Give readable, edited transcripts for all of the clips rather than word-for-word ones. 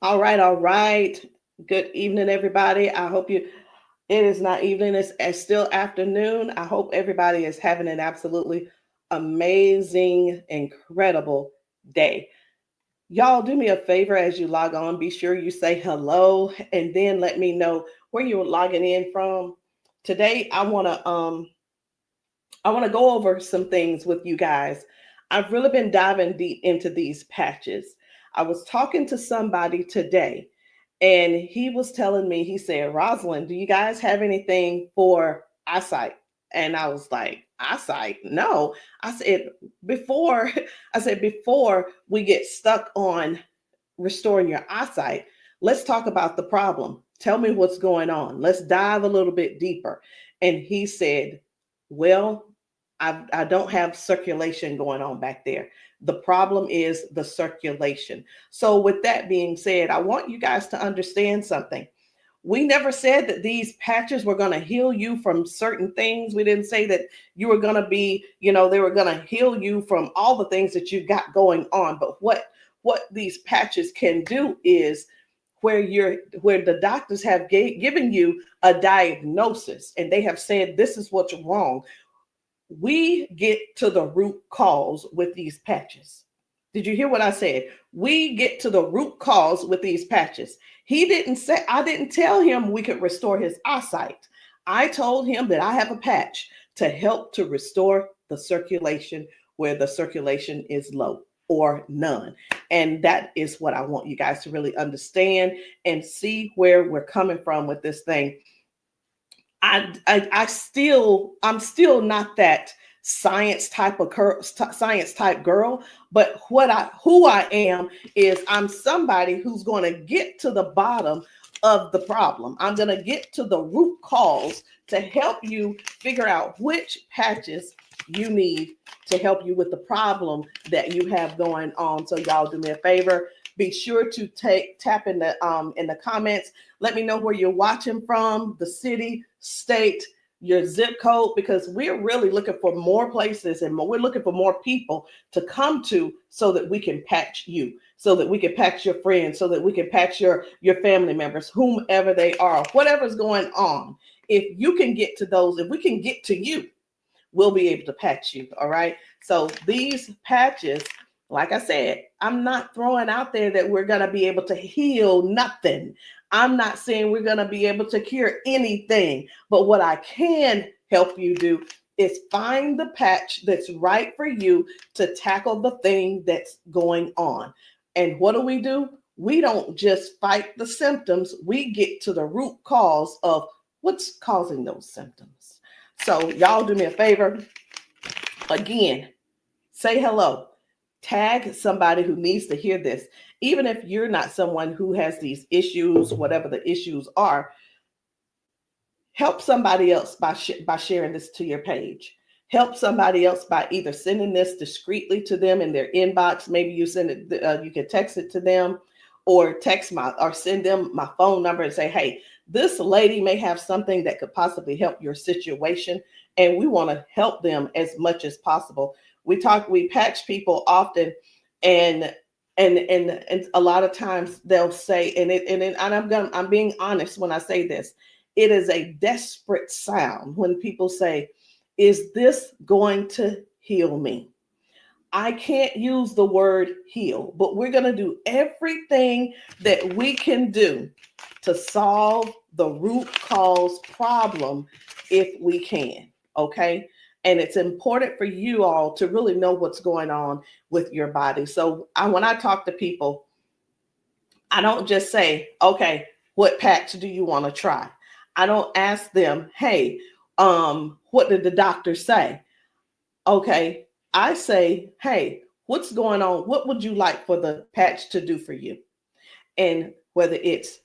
All right, all right. Good evening, everybody. I hope it is not evening, it's still afternoon. I hope everybody is having an absolutely amazing, incredible day. Y'all, do me a favor as you log on. Be sure you say hello and then let me know where you're logging in from. Today, I want to go over some things with you guys. I've really been diving deep into these patches. I was talking to somebody today, and he was telling me, he said, Rosalind, do you guys have anything for eyesight? And I was like, eyesight? No. I said, before, before we get stuck on restoring your eyesight, let's talk about the problem. Tell me what's going on. Let's dive a little bit deeper. And he said, well, I don't have circulation going on back there. The problem is the circulation. So, with that being said, I want you guys to understand something. We never said that these patches were going to heal you from certain things. We didn't say that you were going to be, they were going to heal you from all the things that you got going on. But what these patches can do is where the doctors have given you a diagnosis and they have said this is what's wrong. We get to the root cause with these patches. Did you hear what I said? We get to the root cause with these patches. He didn't say, I didn't tell him we could restore his eyesight. I told him that I have a patch to help to restore the circulation where the circulation is low or none. And that is what I want you guys to really understand and see where we're coming from with this thing. I'm still not that science type girl, but who I am is I'm somebody who's going to get to the bottom of the problem. I'm going to get to the root cause to help you figure out which patches you need to help you with the problem that you have going on. So y'all do me a favor, be sure to tap in the comments. Let me know where you're watching from, the city, state, your zip code, because we're really looking for more places and we're looking for more people to come to so that we can patch you, so that we can patch your friends, so that we can patch your family members, whomever they are, whatever's going on. If you can get to those, if we can get to you, we'll be able to patch you. All right. So these patches, like I said, I'm not throwing out there that we're going to be able to heal nothing. I'm not saying we're going to be able to cure anything. But what I can help you do is find the patch that's right for you to tackle the thing that's going on. And what do? We don't just fight the symptoms, we get to the root cause of what's causing those symptoms. So, y'all do me a favor. Again, say hello. Tag somebody who needs to hear this. Even if you're not someone who has these issues, whatever the issues are, help somebody else by sharing this to your page. Help somebody else by either sending this discreetly to them in their inbox. Maybe you send it, you can text it to them, or send them my phone number and say, hey, this lady may have something that could possibly help your situation, and we want to help them as much as possible. We patch people often, and and a lot of times they'll say, I'm being honest when I say this, it is a desperate sound when people say, is this going to heal me? I can't use the word heal, but we're going to do everything that we can do to solve the root cause problem if we can. Okay. And it's important for you all to really know what's going on with your body. So when I talk to people, I don't just say, okay, what patch do you want to try? I don't ask them, hey, what did the doctor say? Okay, I say, hey, what's going on? What would you like for the patch to do for you? And whether it's,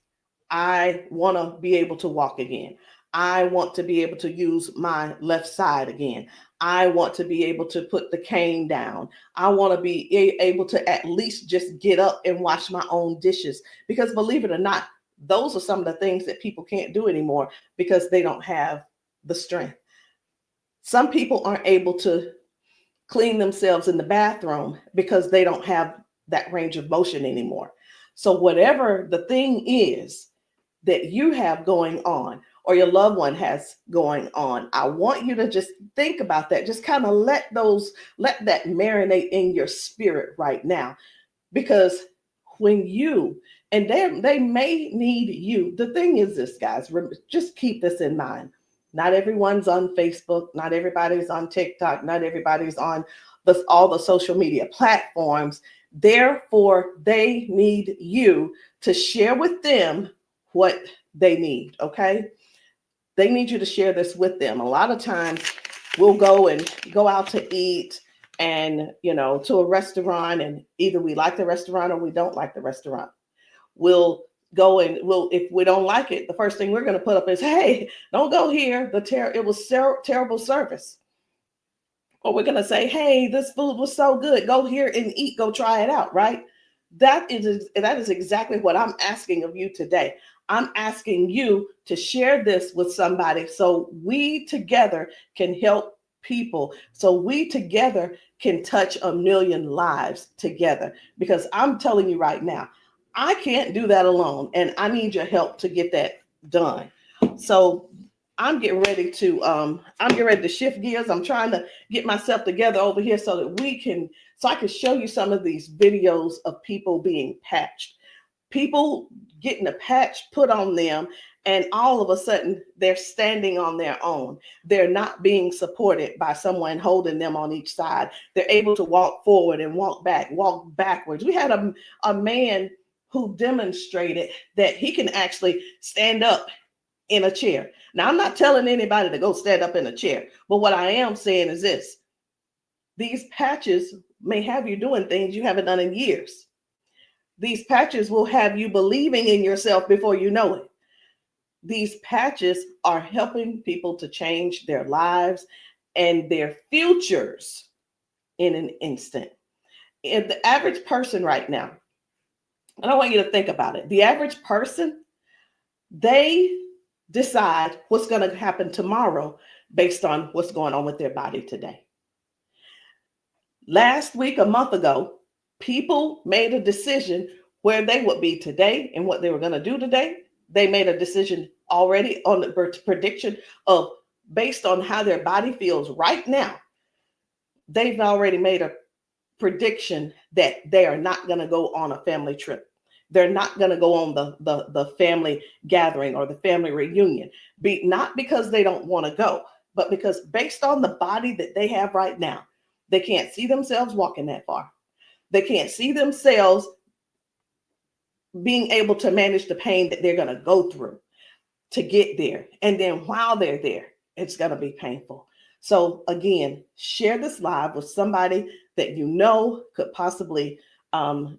I want to be able to walk again. I want to be able to use my left side again. I want to be able to put the cane down. I want to be able to at least just get up and wash my own dishes. Because believe it or not, those are some of the things that people can't do anymore because they don't have the strength. Some people aren't able to clean themselves in the bathroom because they don't have that range of motion anymore. So whatever the thing is that you have going on or your loved one has going on, I want you to just think about that. Just kind of let that marinate in your spirit right now. Because when you, and they may need you. The thing is this, guys, just keep this in mind. Not everyone's on Facebook, not everybody's on TikTok, not everybody's on all the social media platforms. Therefore, they need you to share with them what they need, okay? They need you to share this with them. A lot of times we'll go out to eat and, to a restaurant, and either we like the restaurant or we don't like the restaurant. We'll go and if we don't like it, the first thing we're going to put up is, hey, don't go here. It was terrible service. Or we're going to say, hey, this food was so good. Go here and eat. Go try it out, right? That is exactly what I'm asking of you today. I'm asking you to share this with somebody so we together can help people, so we together can touch 1 million lives together. Because I'm telling you right now, I can't do that alone, and I need your help to get that done. So I'm getting ready to shift gears. I'm trying to get myself together over here so that I can show you some of these videos of people being patched, people getting a patch put on them, and all of a sudden they're standing on their own. They're not being supported by someone holding them on each side. They're able to walk forward and walk backwards. We had a man who demonstrated that he can actually stand up in a chair. Now, I'm not telling anybody to go stand up in a chair, but what I am saying is this: these patches may have you doing things you haven't done in years. These patches will have you believing in yourself before you know it. These patches are helping people to change their lives and their futures in an instant. And the average person right now, and I want you to think about it. The average person, they decide what's going to happen tomorrow based on what's going on with their body today. Last week, a month ago, people made a decision where they would be today and what they were going to do today. They made a decision already on the prediction of based on how their body feels right now. They've already made a prediction that they are not going to go on a family trip. They're not going to go on the family gathering or the family reunion. Not because they don't want to go, but because based on the body that they have right now, they can't see themselves walking that far. They can't see themselves being able to manage the pain that they're going to go through to get there. And then while they're there, it's going to be painful. So again, share this live with somebody that you know could possibly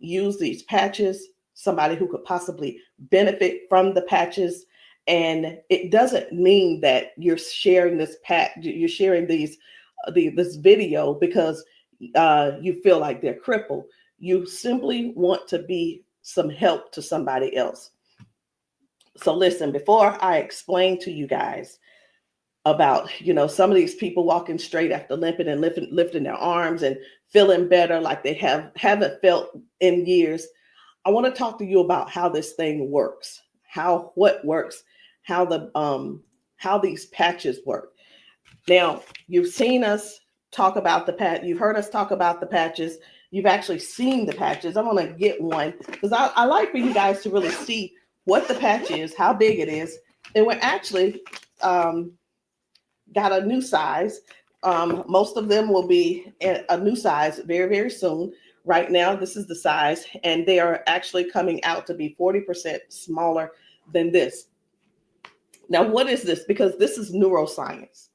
use these patches, somebody who could possibly benefit from the patches. And it doesn't mean that you're sharing this you're sharing this video because you feel like they're crippled. You simply want to be some help to somebody else. So listen, before I explain to you guys about, some of these people walking straight after limping and lifting their arms and feeling better like they haven't felt in years, I want to talk to you about how this thing works, what works, how these patches work. Now, you've seen us talk about you've heard us talk about the patches. You've actually seen the patches. I'm going to get one because I like for you guys to really see what the patch is, how big it is. And we're actually got a new size. Most of them will be a new size very, very soon. Right now, this is the size, and they are actually coming out to be 40% smaller than this. Now, what is this? Because this is neuroscience,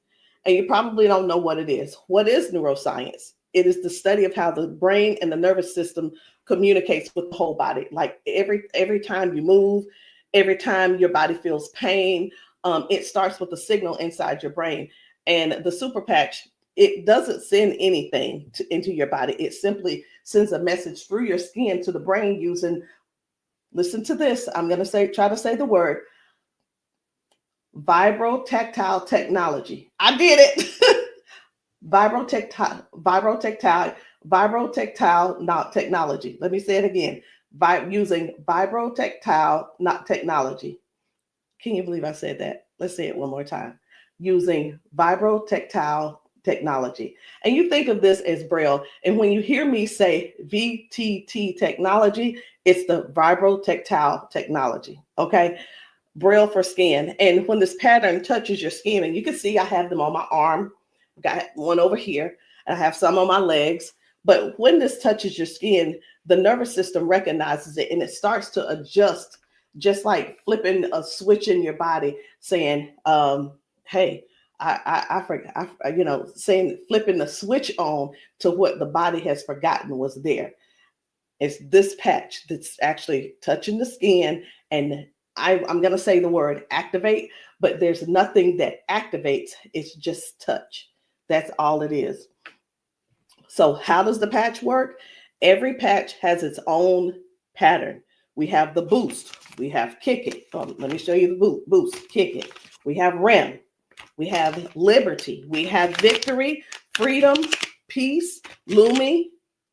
and you probably don't know what it is. What is neuroscience? It is the study of how the brain and the nervous system communicates with the whole body. Like every time you move, every time your body feels pain, it starts with a signal inside your brain. And the super patch, it doesn't send anything into your body. It simply sends a message through your skin to the brain using, listen to this, I'm going to try to say the word, vibrotactile technology. I did it. Vibrotactile technology. Let me say it again. using vibrotactile, not technology. Can you believe I said that? Let's say it one more time. Using vibrotactile technology. And you think of this as Braille. And when you hear me say VTT technology, it's the vibrotactile technology. Okay. Braille for skin. And when this pattern touches your skin, and you can see I have them on my arm, got one over here, and I have some on my legs. But when this touches your skin, the nervous system recognizes it and it starts to adjust, just like flipping a switch in your body, saying, hey, I forgot, saying, flipping the switch on to what the body has forgotten was there. It's this patch that's actually touching the skin, and I'm going to say the word activate, but there's nothing that activates. It's just touch. That's all it is. So how does the patch work? Every patch has its own pattern. We have the boost. We have kick it. Let me show you the boost, kick it. We have REM. We have liberty. We have victory, freedom, peace, Lumi.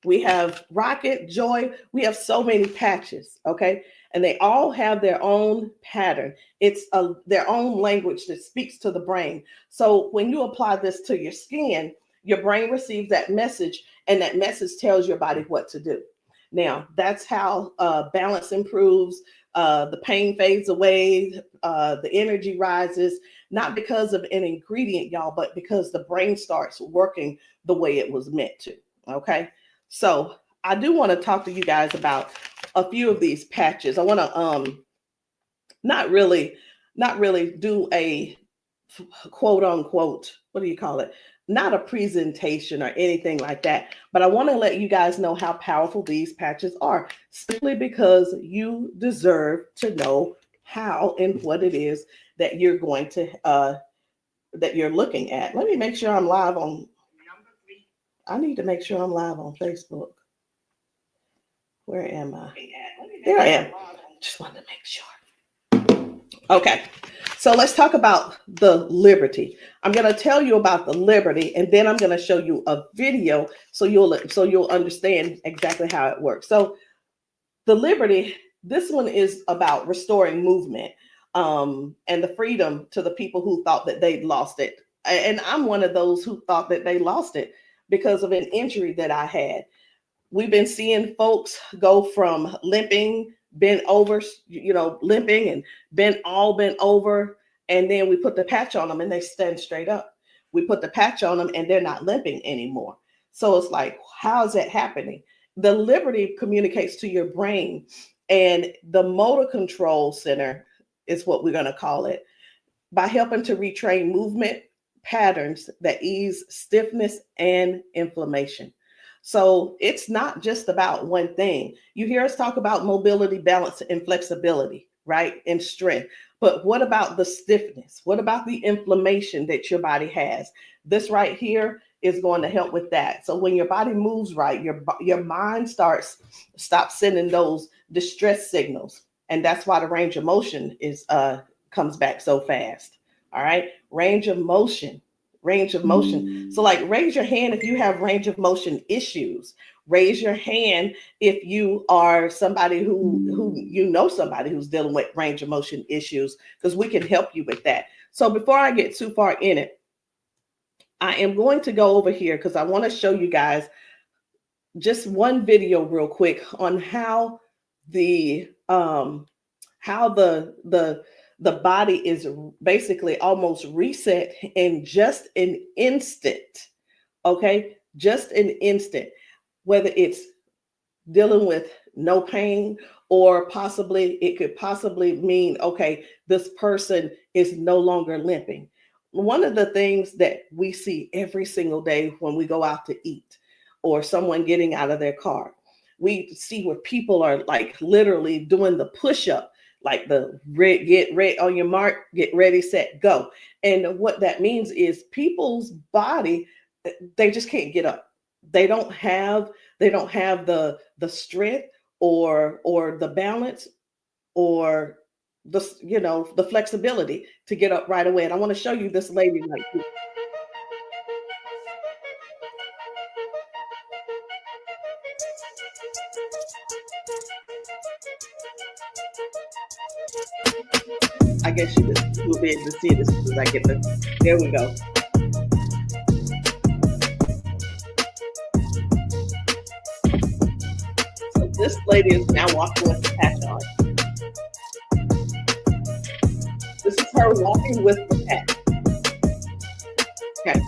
We have rocket, joy. We have so many patches, okay? And they all have their own pattern. It's their own language that speaks to the brain. So when you apply this to your skin, your brain receives that message, and that message tells your body what to do. Now, that's how balance improves, the pain fades away, the energy rises, not because of an ingredient, y'all, but because the brain starts working the way it was meant to, okay? So I do want to talk to you guys about a few of these patches. I want to not really do a quote unquote, what do you call it? Not a presentation or anything like that, but I want to let you guys know how powerful these patches are, simply because you deserve to know how and what it is that you're going to that you're looking at. Let me make sure I'm live on. I need to make sure I'm live on Facebook. Where am I? There I am. Just wanted to make sure. Okay. So let's talk about the liberty. I'm going to tell you about the liberty, and then I'm going to show you a video so you'll understand exactly how it works. So the liberty, this one is about restoring movement and the freedom to the people who thought that they'd lost it. And I'm one of those who thought that they lost it because of an injury that I had. We've been seeing folks go from limping, bent over, limping and bent over. And then we put the patch on them and they stand straight up. We put the patch on them and they're not limping anymore. So it's like, how is that happening? The liberty communicates to your brain, and the motor control center is what we're going to call it, by helping to retrain movement patterns that ease stiffness and inflammation. So it's not just about one thing. You hear us talk about mobility, balance, and flexibility, right? And strength. But what about the stiffness? What about the inflammation that your body has? This right here is going to help with that. So when your body moves right, your mind stops sending those distress signals. And that's why the range of motion comes back so fast. All right. Range of motion. So like, raise your hand if you have range of motion issues. Raise your hand if you are somebody who somebody who's dealing with range of motion issues, because we can help you with that. So before I get too far in it, I am going to go over here because I want to show you guys just one video real quick on how the body is basically almost reset in just an instant. Okay, just an instant. Whether it's dealing with no pain, or it could possibly mean, okay, this person is no longer limping. One of the things that we see every single day when we go out to eat, or someone getting out of their car, we see where people are like literally doing the push-up, like the get ready on your mark, get ready, set, go. And what that means is people's body, they just can't get up. They don't have the strength or the balance or the flexibility to get up right away. And I want to show you this lady right here. I guess you will be able to see it as soon as I get the. There we go. So this lady is now walking with the patch on. This is her walking with the patch. Okay.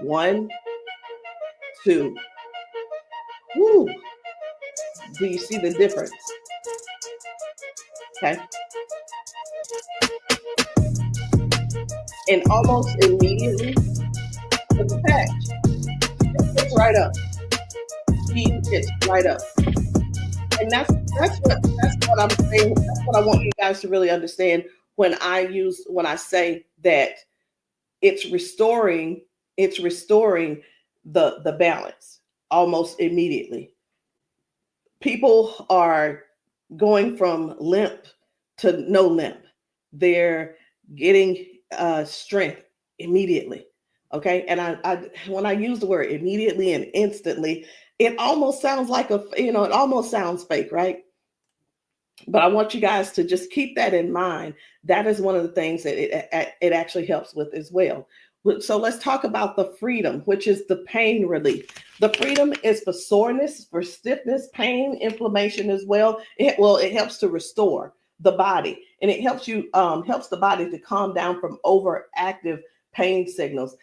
1, 2. Woo. Do you see the difference? Okay. And almost immediately, with the patch, it gets right up. He gets right up. And that's what I'm saying. That's what I want you guys to really understand when I say that it's restoring the balance almost immediately. People are going from limp to no limp. They're getting strength immediately. Okay. And I when I use the word immediately and instantly, it almost sounds like it almost sounds fake, right? But I want you guys to just keep that in mind. That is one of the things that it actually helps with as well. So let's talk about the freedom, which is the pain relief. The freedom is for soreness, for stiffness, pain, inflammation as well. It helps to restore the body, and it helps the body to calm down from overactive pain signals.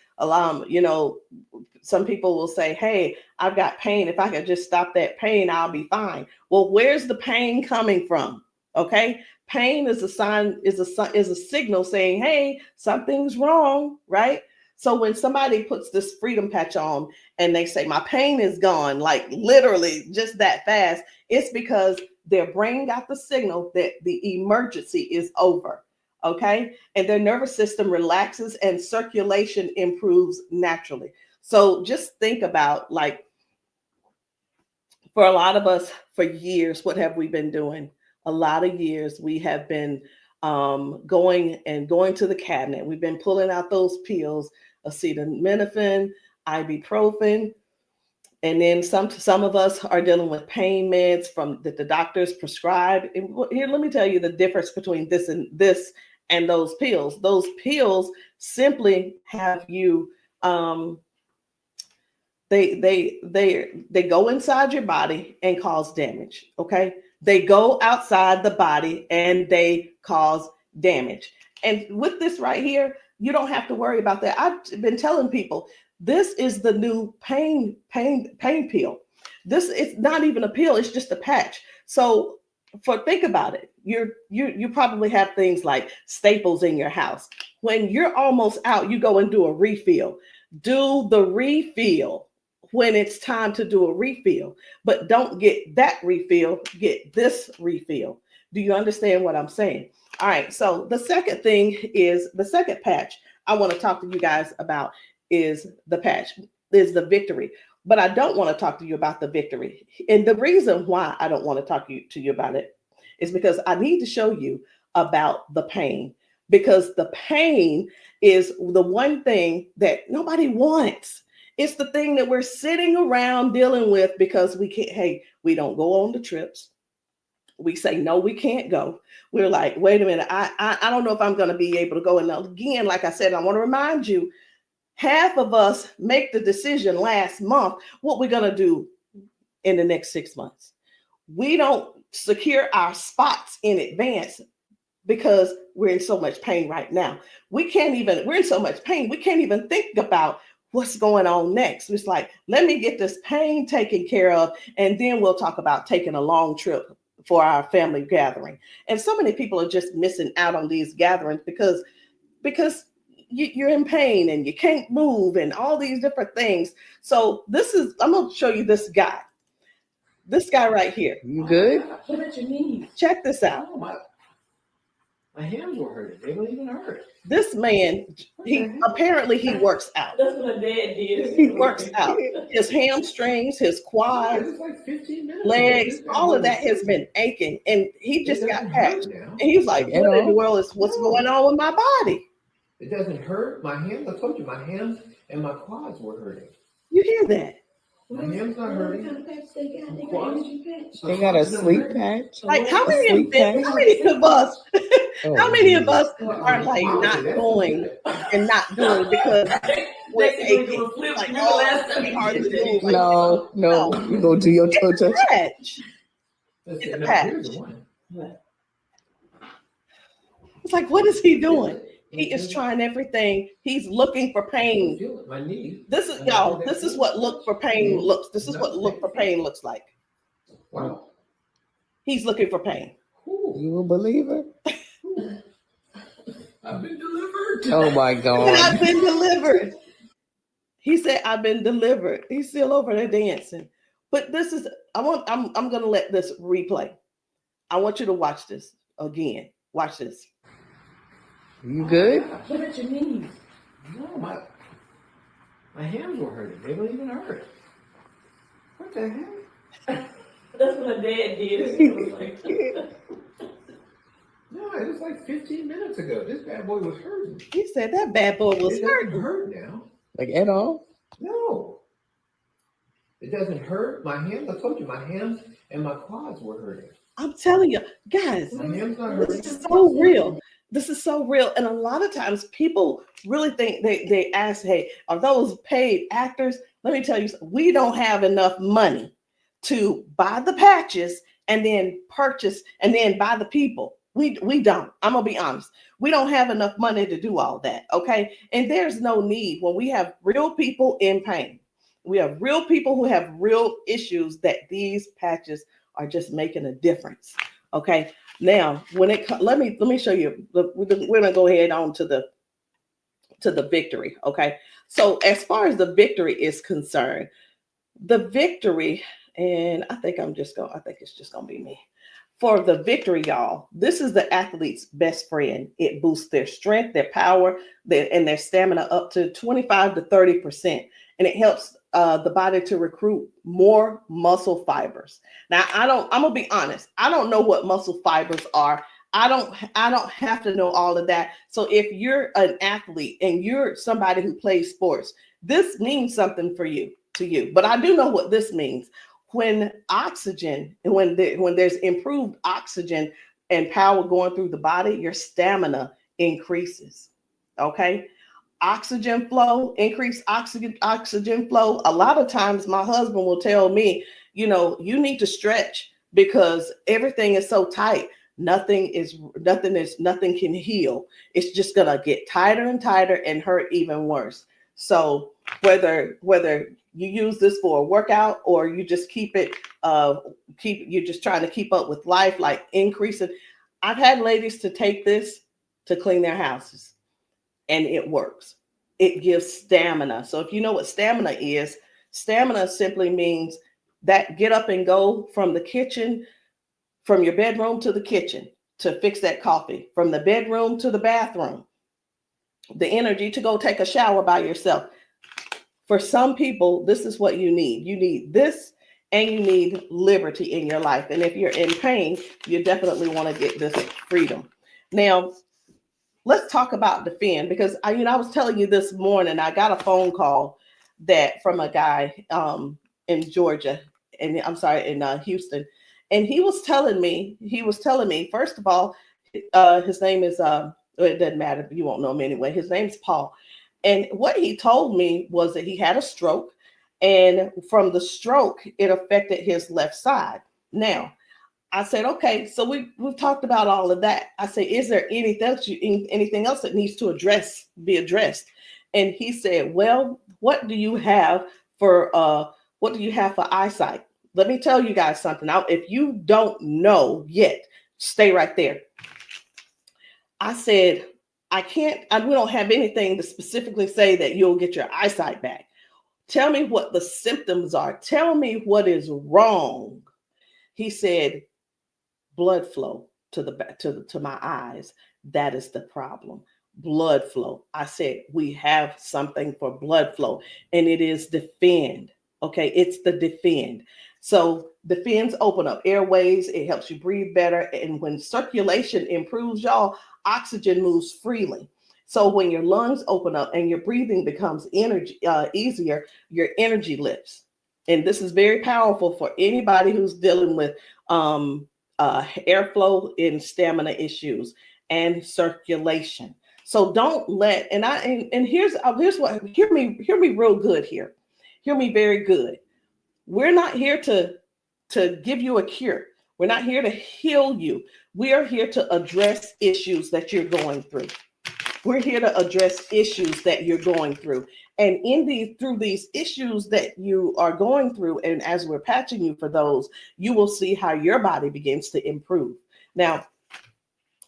Some people will say, "Hey, I've got pain. If I could just stop that pain, I'll be fine." Well, where's the pain coming from? Okay. Pain is a sign, is a signal saying, "Hey, something's wrong," right? So when somebody puts this freedom patch on and they say, "My pain is gone," like literally just that fast, it's because their brain got the signal that the emergency is over. Okay. And their nervous system relaxes and circulation improves naturally. So just think about, like, for a lot of us, for years, what have we been doing? A lot of years we have been going to the cabinet. We've been pulling out those pills, acetaminophen, ibuprofen, and then some of us are dealing with pain meds that the doctors prescribe. And here, let me tell you the difference between this and those pills. Those pills simply have you they go inside your body and cause damage. Okay. They go outside the body and they cause damage. And with this right here, you don't have to worry about that. I've been telling people, this is the new pain pill. This is not even a pill, it's just a patch. So think about it. You probably have things like staples in your house. When you're almost out, you go and do a refill. Do the refill when it's time to do a refill, but don't get that refill, get this refill. Do you understand what I'm saying? All right. So the second patch I want to talk to you guys about is the victory. But I don't want to talk to you about the victory. And the reason why I don't want to talk to you about it is because I need to show you about the pain, because the pain is the one thing that nobody wants. It's the thing that we're sitting around dealing with because we don't go on the trips. We say, no, we can't go. We're like, wait a minute, I don't know if I'm going to be able to go. And again, like I said, I want to remind you, half of us make the decision last month what we're going to do in the next 6 months. We don't secure our spots in advance because we're in so much pain right now. We're in so much pain, we can't even think about what's going on next. It's like, let me get this pain taken care of, and then we'll talk about taking a long trip for our family gathering. And so many people are just missing out on these gatherings because you're in pain and you can't move and all these different things. So I'm going to show you this guy right here. You good? What about your knees? Check this out. Oh, my hands were hurting. They don't even hurt. This man, he works out. That's what my dad did. He works out. His hamstrings, his quads, like 15 minutes legs, all of that has been aching. And he just got patched. And he was like, what in the world is what's going on with my body? It doesn't hurt. My hands, I told you, my hands and my quads were hurting. You hear that? My hand's not hurting. What kind of patch they got? They got Quads? energy patch. They got a sleep patch. Like how A many sleep patch. how many of us Oh, how many of us Well, are like not that's going good. and not doing because we're aching? Like, oh, it's gonna be hard to move. Like, No, you go do your toe touch. patch. Let's It's see, a no, patch. here's the one. It's like, what is he doing? He is trying everything. He's looking for pain. Feel it, my knee. This is y'all. This is what look for pain looks. This is what look for pain looks like. Wow. He's looking for pain. Ooh, You a believer? I've been delivered. Oh my And God. I've been delivered. He said, "I've been delivered." He's still over there dancing. But this is. I'm gonna let this replay. I want you to watch this again. Watch this. You good? What about your knees? No, my hands were hurting. They don't even hurt. What the heck? That's what my dad did. It was like, No, it was like 15 minutes ago. This bad boy was hurting. He said that bad boy was It hurt. doesn't hurt now. Like at all? No. It doesn't hurt. My hands, I told you, my hands and my quads were hurting. I'm telling you, guys. My hands not This hurting. is so real. This is so real. And a lot of times people really think they ask, hey, are those paid actors? Let me tell you, we don't have enough money to buy the patches and then purchase and then buy the people. We don't. I'm gonna be honest. We don't have enough money to do all that. Okay. And there's no need when we have real people in pain. We have real people who have real issues that these patches are just making a difference. Okay. Now, when it let me show you. We're gonna go ahead on to the victory. Okay. So as far as the victory is concerned, the victory, and I think it's just gonna be me. For the victory, y'all, this is the athlete's best friend. It boosts their strength, their power, and their stamina up to 25 to 30%. And it helps the body to recruit more muscle fibers. Now, I'm gonna be honest. I don't know what muscle fibers are. I don't have to know all of that. So if you're an athlete and you're somebody who plays sports, this means something to you. But I do know what this means. When oxygen, when there's improved oxygen and power going through the body, your stamina increases. Okay. Oxygen flow, increased oxygen flow. A lot of times my husband will tell me, you need to stretch because everything is so tight. Nothing can heal. It's just gonna get tighter and tighter and hurt even worse. So whether you use this for a workout or you just you're just trying to keep up with life, like increasing. I've had ladies to take this to clean their houses and it works. It gives stamina. So if you know what stamina simply means that get up and go from the kitchen, from your bedroom to the kitchen to fix that coffee, from the bedroom to the bathroom, the energy to go take a shower by yourself. For some people, this is what you need. You need this and you need liberty in your life. And if you're in pain, you definitely want to get this freedom. Now, let's talk about Defend, because I was telling you this morning, I got a phone call from a guy in Georgia, and I'm sorry, in Houston. And he was telling me, first of all, his name is, it doesn't matter, you won't know him anyway. His name's Paul. And what he told me was that he had a stroke, and from the stroke, it affected his left side. Now, I said, okay, so we've talked about all of that. I said, is there anything else that needs to be addressed? And he said, well, what do you have for eyesight? Let me tell you guys something. Now, if you don't know yet, stay right there. I said, we don't have anything to specifically say that you'll get your eyesight back. Tell me what the symptoms are. Tell me what is wrong. He said, blood flow to my eyes. That is the problem. Blood flow. I said, we have something for blood flow, and it is Defend. Okay, it's the Defend. So Defends open up airways. It helps you breathe better. And when circulation improves, y'all, oxygen moves freely. So when your lungs open up and your breathing becomes easier, your energy lifts. and this is very powerful for anybody who's dealing with airflow and stamina issues and circulation. So don't let, and here's what, hear me real good here. Hear me very good. We're not here to give you a cure. We're not here to heal you. We are here to address issues that you're going through. We're here to address issues that you're going through. And through these issues that you are going through, and as we're patching you for those, you will see how your body begins to improve. Now,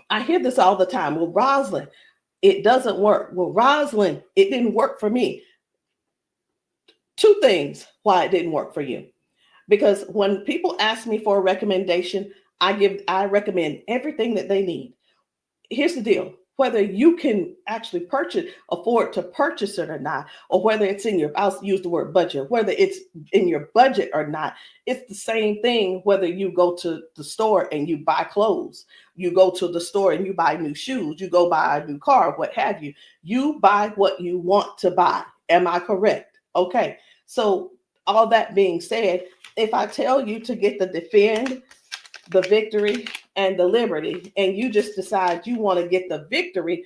I hear this all the time. Well, Rosalind, it doesn't work. Well, Rosalind, it didn't work for me. Two things why it didn't work for you. Because when people ask me for a recommendation, I recommend everything that they need. Here's the deal. Whether you can actually afford to purchase it or not, or whether it's in your, I'll use the word budget, whether it's in your budget or not, it's the same thing whether you go to the store and you buy clothes, you go to the store and you buy new shoes, you go buy a new car, what have you. You buy what you want to buy. Am I correct? Okay. So all that being said, if I tell you to get the Defend, the Victory, and the Liberty, and you just decide you want to get the Victory,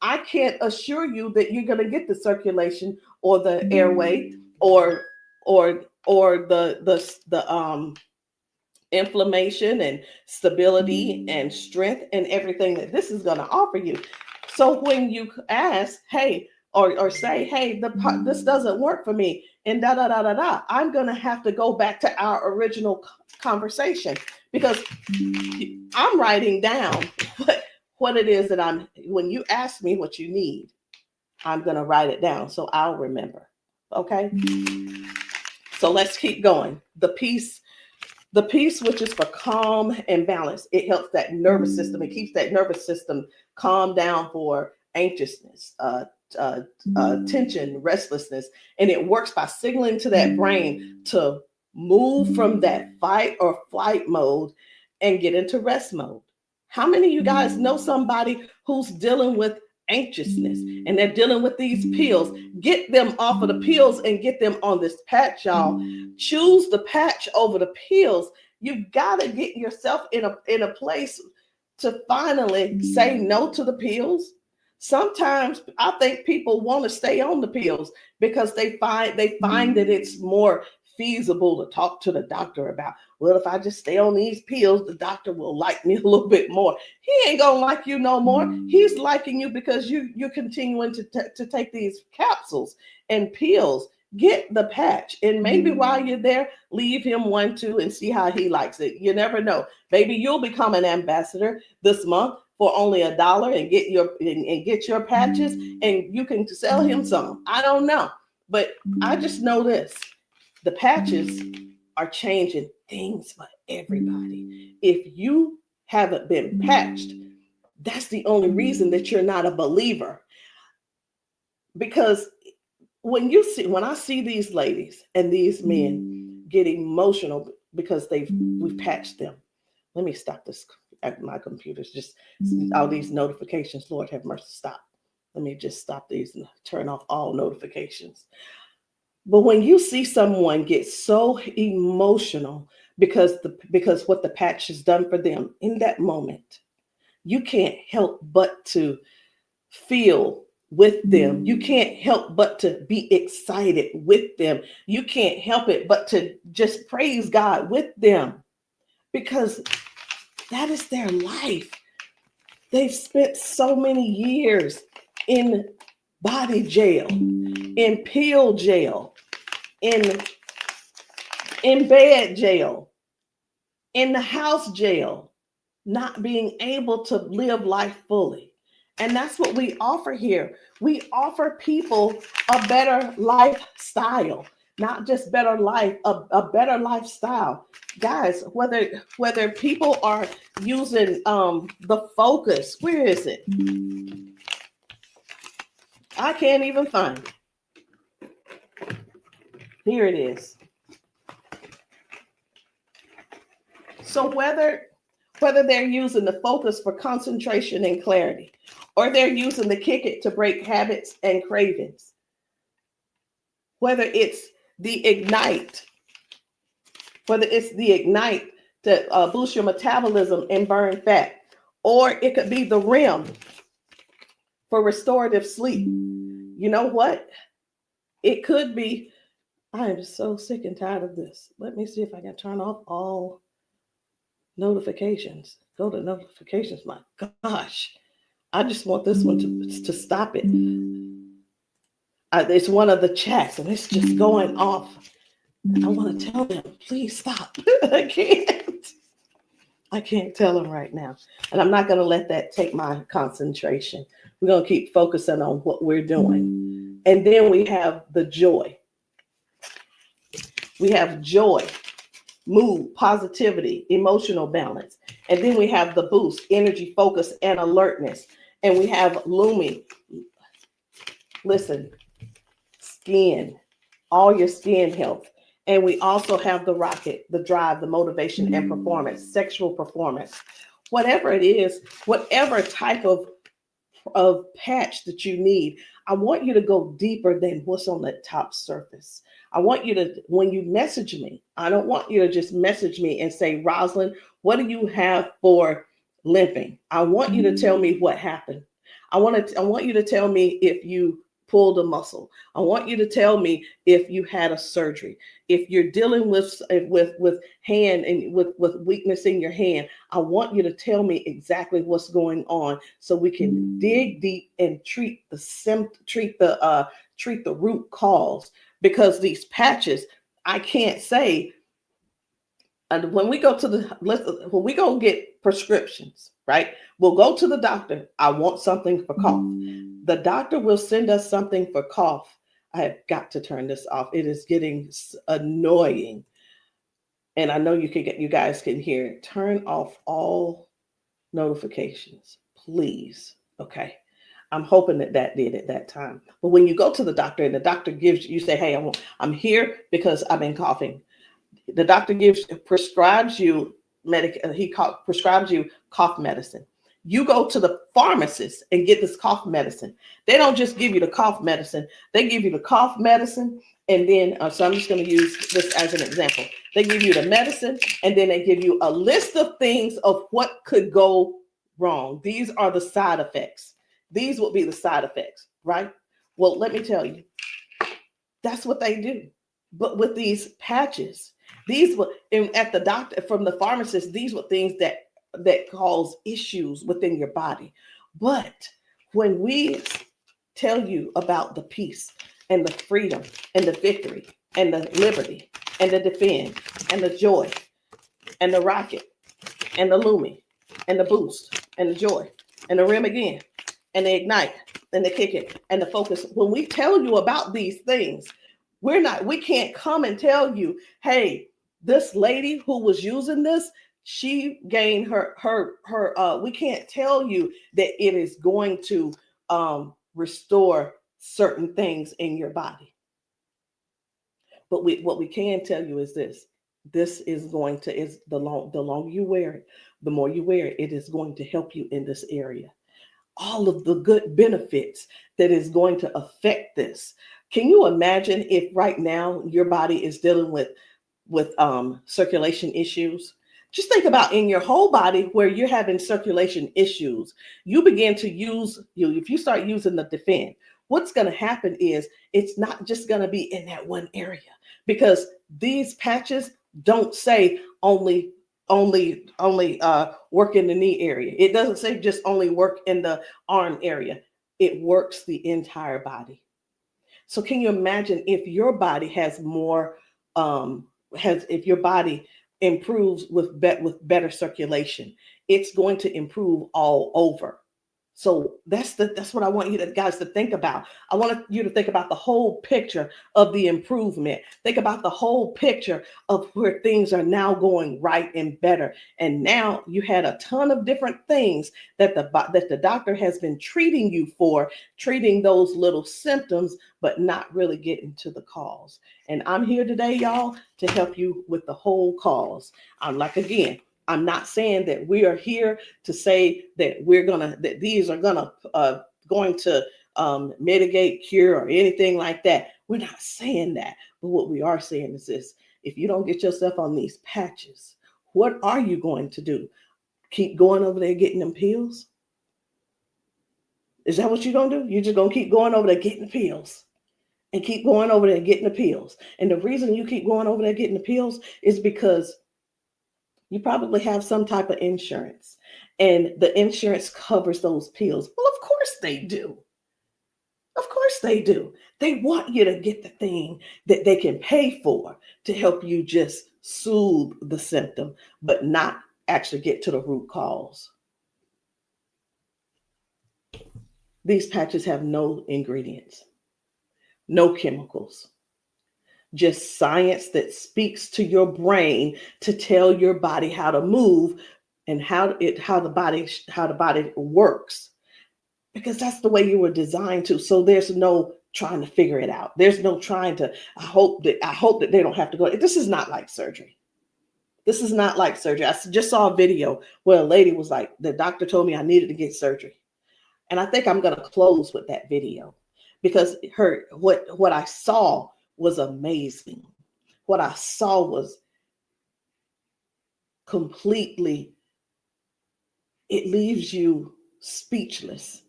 I can't assure you that you're going to get the circulation or the airway or the inflammation and stability and strength and everything that this is going to offer you. So when you ask, hey, or say, hey, this doesn't work for me, and I'm going to have to go back to our original conversation, because I'm writing down what it is that when you ask me what you need, I'm going to write it down so I'll remember. Okay. So let's keep going. The peace, which is for calm and balance. It helps that nervous system. It keeps that nervous system calm down for anxiousness, tension, restlessness. And it works by signaling to that brain to move from that fight or flight mode and get into rest mode. How many of you guys know somebody who's dealing with anxiousness and they're dealing with these pills? Get them off of the pills and get them on this patch, y'all. Choose the patch over the pills. You got to get yourself in a place to finally say no to the pills. Sometimes I think people want to stay on the pills because they find that it's more feasible to talk to the doctor about, well, if I just stay on these pills, the doctor will like me a little bit more. He ain't gonna like you no more. He's liking you because you're continuing to take these capsules and pills. Get the patch, and maybe while you're there, leave him one too and see how he likes it. You never know. Maybe you'll become an ambassador this month for only $1 and get your patches, and you can sell him some. I don't know, but I just know this. The patches are changing things for everybody. If you haven't been patched, that's the only reason that you're not a believer. Because when I see these ladies and these men get emotional because we've patched them. Let me stop this. My computer's just all these notifications. Lord have mercy, stop. Let me just stop these and turn off all notifications. But when you see someone get so emotional because what the patch has done for them in that moment, you can't help but to feel with them. You can't help but to be excited with them. You can't help it but to just praise God with them, because that is their life. They've spent so many years in body jail, in pill jail, in bed jail, in the house jail, not being able to live life fully. And that's what we offer here. We offer people a better lifestyle, not just better life, a better lifestyle. Guys, whether people are using the Focus, where is it? I can't even find it. Here it is. So whether they're using the Focus for concentration and clarity, or they're using the Kick It to break habits and cravings, whether it's the Ignite. It's the Ignite to boost your metabolism and burn fat. Or it could be the REM for restorative sleep. You know what? It could be, I am so sick and tired of this. Let me see if I can turn off all notifications. Go to notifications. My gosh. I just want this one to stop it. It's one of the chats and it's just going off. I want to tell them, please stop. I can't tell them right now. And I'm not going to let that take my concentration. We're going to keep focusing on what we're doing. And then we have the joy. We have joy, mood, positivity, emotional balance. And then we have the boost, energy, focus, and alertness. And we have Lumi. Listen, skin, all your skin health. And we also have the rocket, the drive, the motivation and performance, sexual performance. Whatever it is, whatever type of patch that you need, I want you to go deeper than what's on the top surface. I want you to, when you message me, I don't want you to just message me and say, Rosalind, what do you have for limping? I want you to tell me what happened. I want you to tell me if you pulled a muscle. I want you to tell me if you had a surgery. If you're dealing with hand and with weakness in your hand, I want you to tell me exactly what's going on so we can dig deep and treat the root cause. Because these patches, I can't say. And when we go get prescriptions, right? We'll go to the doctor. I want something for cough. The doctor will send us something for cough. I have got to turn this off. It is getting annoying. And I know you guys can hear it. Turn off all notifications, please. Okay. I'm hoping that did at that time. But when you go to the doctor and the doctor gives you say, hey, I'm here because I've been coughing. The doctor prescribes you prescribes you cough medicine. You go to the pharmacist and get this cough medicine. They don't just give you the cough medicine. They give you the cough medicine. And then, so I'm just going to use this as an example. They give you the medicine and then they give you a list of things of what could go wrong. These are the side effects. These will be the side effects, right? Well, let me tell you, that's what they do. But with these patches, at the doctor, from the pharmacist, these were things that cause issues within your body. But when we tell you about the peace and the freedom and the victory and the liberty and the defend and the joy and the rocket and the Lumi and the boost and the joy and the REM again and the ignite and the kick it and the focus, when we tell you about these things, we can't come and tell you, hey, this lady who was using this, she gained we can't tell you that it is going to restore certain things in your body. But what we can tell you is this is going to, the longer you wear it, the more you wear it, it is going to help you in this area. All of the good benefits that is going to affect this. Can you imagine if right now your body is dealing with circulation issues? Just think about in your whole body where you're having circulation issues. You begin to if you start using the defend, what's going to happen is it's not just going to be in that one area, because these patches don't say only work in the knee area. It doesn't say just only work in the arm area. It works the entire body. So can you imagine if your body has more, if your body improves with better circulation, it's going to improve all over. So that's what I want you guys to think about. I want you to think about the whole picture of the improvement. Think about the whole picture of where things are now going right and better. And now you had a ton of different things that the doctor has been treating you for, treating those little symptoms, but not really getting to the cause. And I'm here today, y'all, to help you with the whole cause. I'm not saying that we are here to say that these are going to mitigate, cure, or anything like that. We're not saying that. But what we are saying is this: if you don't get yourself on these patches, what are you going to do? Keep going over there getting them pills? Is that what you're going to do? You're just going to keep going over there getting the pills and keep going over there getting the pills. And the reason you keep going over there getting the pills is because you probably have some type of insurance, and the insurance covers those pills. Well, of course they do. Of course they do. They want you to get the thing that they can pay for to help you just soothe the symptom, but not actually get to the root cause. These patches have no ingredients, no chemicals, just science that speaks to your brain to tell your body how to move and how the body works, because that's the way you were designed to. So there's no trying to figure it out. There's no trying to, I hope that they don't have to go. This is not like surgery. This is not like surgery. I just saw a video where a lady was like, the doctor told me I needed to get surgery. And I think I'm going to close with that video, because what I saw was amazing. What I saw was completely, it leaves you speechless.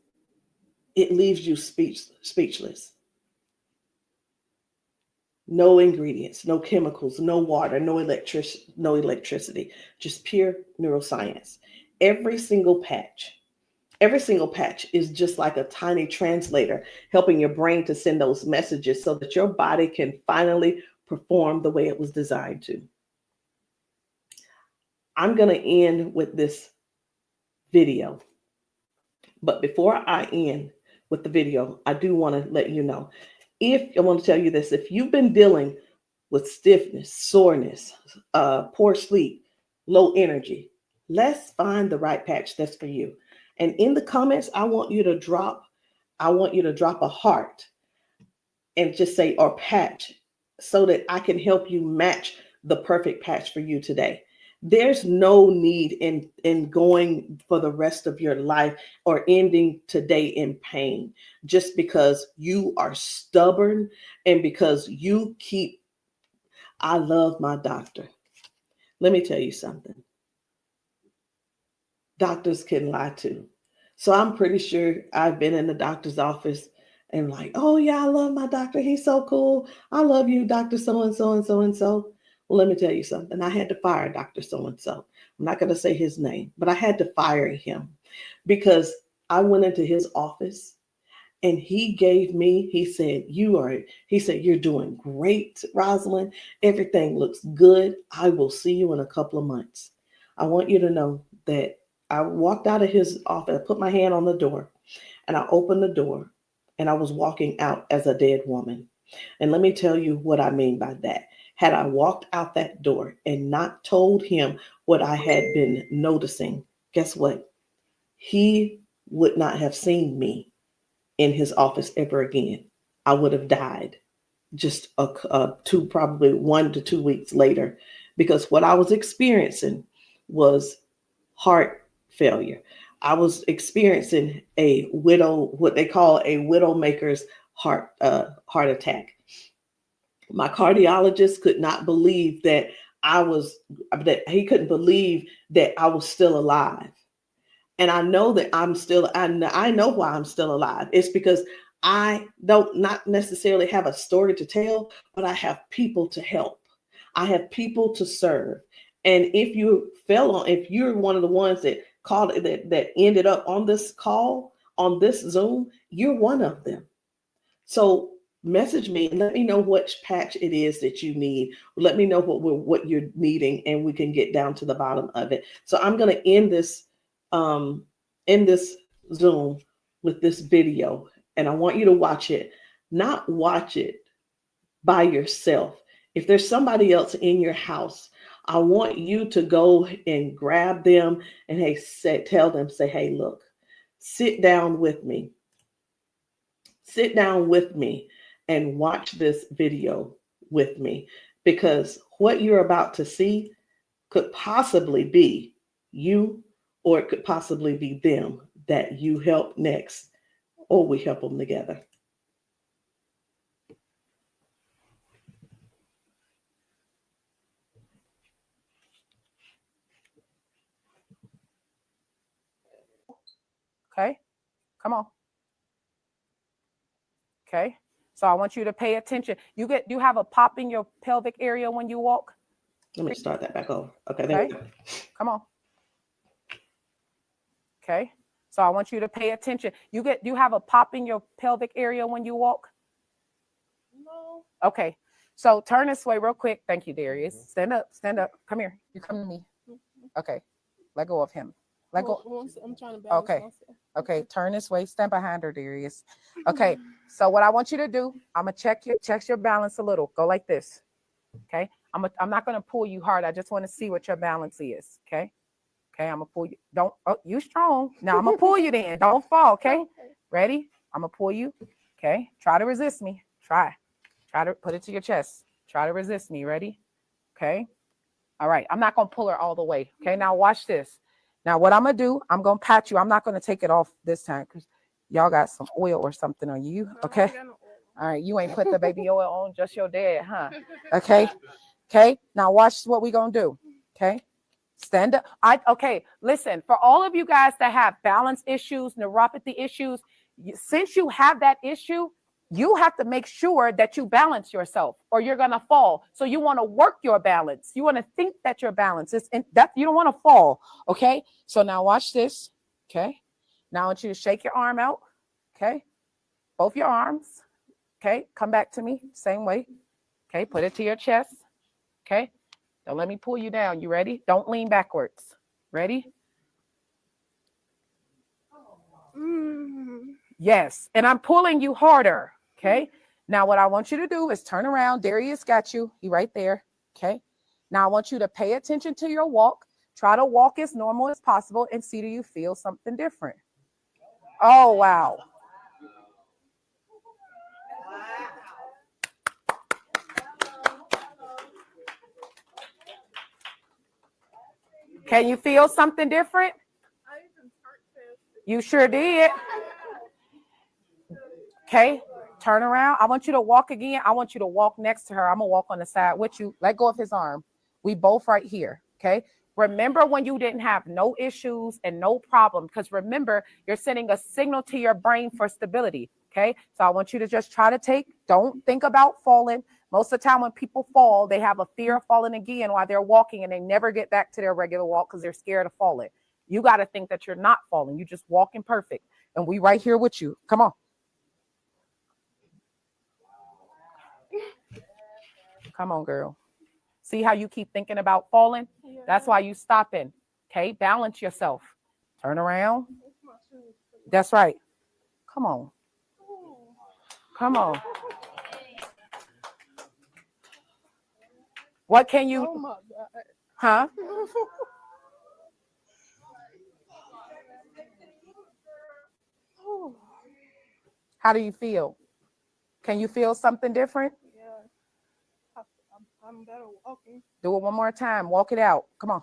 It leaves you speechless. No ingredients, no chemicals, no water, no electricity, just pure neuroscience. Every single patch is just like a tiny translator, helping your brain to send those messages so that your body can finally perform the way it was designed to. I'm going to end with this video. But before I end with the video, I do want to let you know, I want to tell you this: if you've been dealing with stiffness, soreness, poor sleep, low energy, let's find the right patch that's for you. And in the comments, I want you to drop a heart and just say, or patch, so that I can help you match the perfect patch for you today. There's no need in going for the rest of your life or ending today in pain just because you are stubborn and because you keep, I love my doctor. Let me tell you something. Doctors can lie too. So I'm pretty sure I've been in the doctor's office and like, oh yeah, I love my doctor. He's so cool. I love you, Dr. So-and-so and so-and-so. Well, let me tell you something. I had to fire Dr. So-and-so. I'm not going to say his name, but I had to fire him because I went into his office and he said, you're doing great, Rosalind. Everything looks good. I will see you in a couple of months. I want you to know that I walked out of his office, I put my hand on the door and I opened the door and I was walking out as a dead woman. And let me tell you what I mean by that. Had I walked out that door and not told him what I had been noticing, guess what? He would not have seen me in his office ever again. I would have died just probably 1 to 2 weeks later, because what I was experiencing was heart failure. I was experiencing what they call a widowmaker's heart attack. My cardiologist could not believe that he couldn't believe that I was still alive. And I know that I know why I'm still alive. It's because I don't not necessarily have a story to tell, but I have people to help. I have people to serve. And if you're one of the ones that called that ended up on this call, on this Zoom, you're one of them. So message me and let me know which patch it is that you need. Let me know what you're needing, and we can get down to the bottom of it. So I'm going to end this Zoom with this video, and I want you to watch it. Not watch it by yourself. If there's somebody else in your house, I want you to go and grab them and tell them, hey, look, sit down with me. Sit down with me and watch this video with me, because what you're about to see could possibly be you, or it could possibly be them that you help next, or we help them together. Okay, come on. Okay, so I want you to pay attention. You have a pop in your pelvic area when you walk. Let me start that back over. Okay, there we go. Come on. Okay, so I want you to pay attention. You have a pop in your pelvic area when you walk. No. Okay, so turn this way real quick. Thank you, Darius. Stand up. Come here. You come to me. Okay, let go of him. Let go. I'm trying to balance Okay. myself. Okay, turn this way. Stand behind her, Darius. Okay, so what I want you to do, I'm gonna check your balance a little. Go like this. Okay, I'm not gonna pull you hard. I just want to see what your balance is. Okay, I'm gonna pull you. You strong. Now I'm gonna pull you. Then don't fall. Okay, ready? I'm gonna pull you. Okay, try to resist me. Try to put it to your chest. Try to resist me. Ready? Okay. All right. I'm not gonna pull her all the way. Okay. Now watch this. Now, what I'm going to do, I'm going to pat you. I'm not going to take it off this time because y'all got some oil or something on you. Okay. All right. You ain't put the baby oil on, just your dad, huh? Okay. Okay. Now, watch what we're going to do. Okay. Stand up. Okay. Listen, for all of you guys that have balance issues, neuropathy issues, since you have that issue, you have to make sure that you balance yourself or you're going to fall. So you want to work your balance. You want to think that your balance is that you don't want to fall. Okay. So now watch this. Okay. Now I want you to shake your arm out. Okay. Both your arms. Okay. Come back to me. Same way. Okay. Put it to your chest. Okay. Don't let me pull you down. You ready? Don't lean backwards. Ready? Yes. And I'm pulling you harder. Okay. Now what I want you to do is turn around. Darius got you. He right there. Okay. Now I want you to pay attention to your walk. Try to walk as normal as possible and see, do you feel something different? Oh, wow. Can you feel something different? You sure did. Okay. Turn around. I want you to walk again. I want you to walk next to her. I'm going to walk on the side with you. Let go of his arm. We both right here. Okay. Remember when you didn't have no issues and no problem, because remember, you're sending a signal to your brain for stability. Okay. So I want you to just try to don't think about falling. Most of the time when people fall, they have a fear of falling again while they're walking and they never get back to their regular walk because they're scared of falling. You got to think that you're not falling. You just walking perfect. And we right here with you. Come on. Come on, girl. See how you keep thinking about falling? Yeah. That's why you stopping. Okay, balance yourself. Turn around. That's right. Come on. Come on. What can you? Oh my God. Huh? How do you feel? Can you feel something different? I'm better walking. Do it one more time. Walk it out. Come on.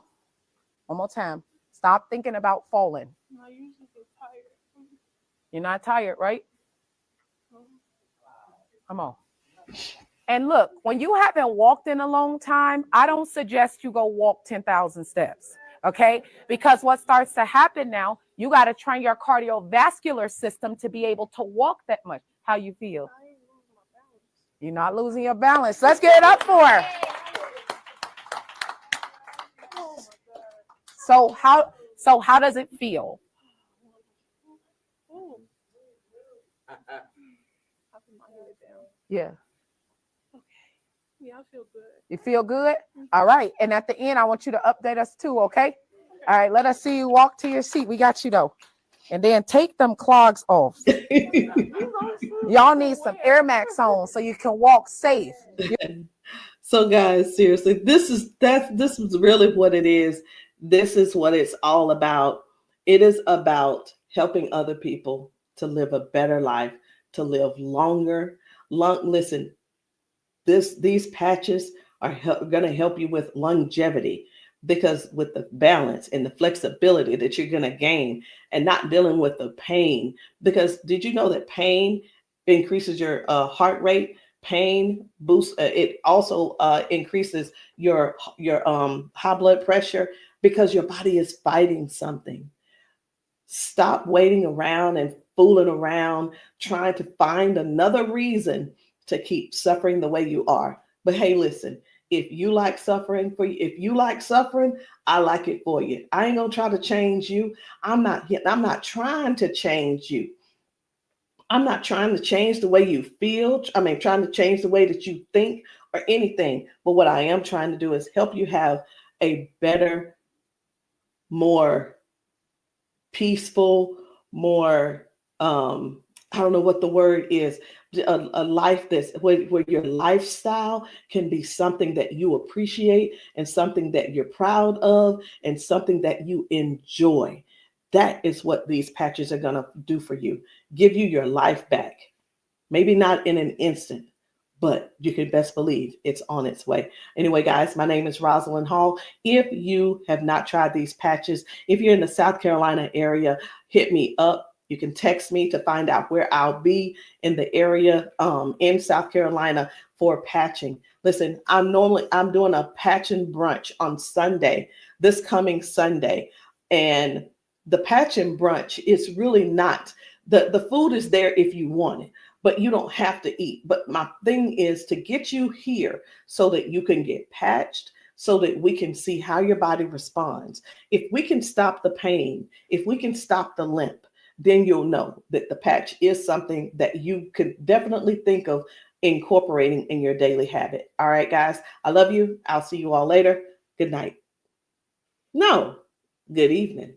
One more time. Stop thinking about falling. I usually get tired. You're not tired, right? Come on. And look, when you haven't walked in a long time, I don't suggest you go walk 10,000 steps. Okay? Because what starts to happen now, you got to train your cardiovascular system to be able to walk that much. How you feel? You're not losing your balance. Let's get it up for her. So how does it feel? Yeah. Okay. Yeah, I feel good. You feel good? All right. And at the end, I want you to update us too, okay? All right, let us see you walk to your seat. We got you though. And then take them clogs off. Y'all need some Air Max on so you can walk safe. So guys, seriously, this is really what it is. This is what it's all about. It is about helping other people to live a better life, to live longer. Listen, these patches are going to help you with longevity, because with the balance and the flexibility that you're going to gain and not dealing with the pain. Because did you know that pain increases your heart rate? Pain boosts, it also increases your high blood pressure, because your body is fighting something. Stop waiting around and fooling around, trying to find another reason to keep suffering the way you are. But hey, listen, if you like suffering if you like suffering, I like it for you. I ain't gonna try to change you. I'm not trying to change you. I'm not trying to change the way you feel. Trying to change the way that you think or anything. But what I am trying to do is help you have a better, more peaceful, more, I don't know what the word is, a life that's where your lifestyle can be something that you appreciate and something that you're proud of and something that you enjoy. That is what these patches are going to do for you. Give you your life back. Maybe not in an instant, but you can best believe it's on its way. Anyway, guys, my name is Rosalind Hall. If you have not tried these patches, if you're in the South Carolina area, hit me up. You can text me to find out where I'll be in the area in South Carolina for patching. Listen, I'm doing a patching brunch on Sunday, this coming Sunday. And the patching brunch is really not, the food is there if you want it, but you don't have to eat. But my thing is to get you here so that you can get patched, so that we can see how your body responds. If we can stop the pain, if we can stop the limp, then you'll know that the patch is something that you could definitely think of incorporating in your daily habit. All right, guys, I love you. I'll see you all later. Good night. No, good evening.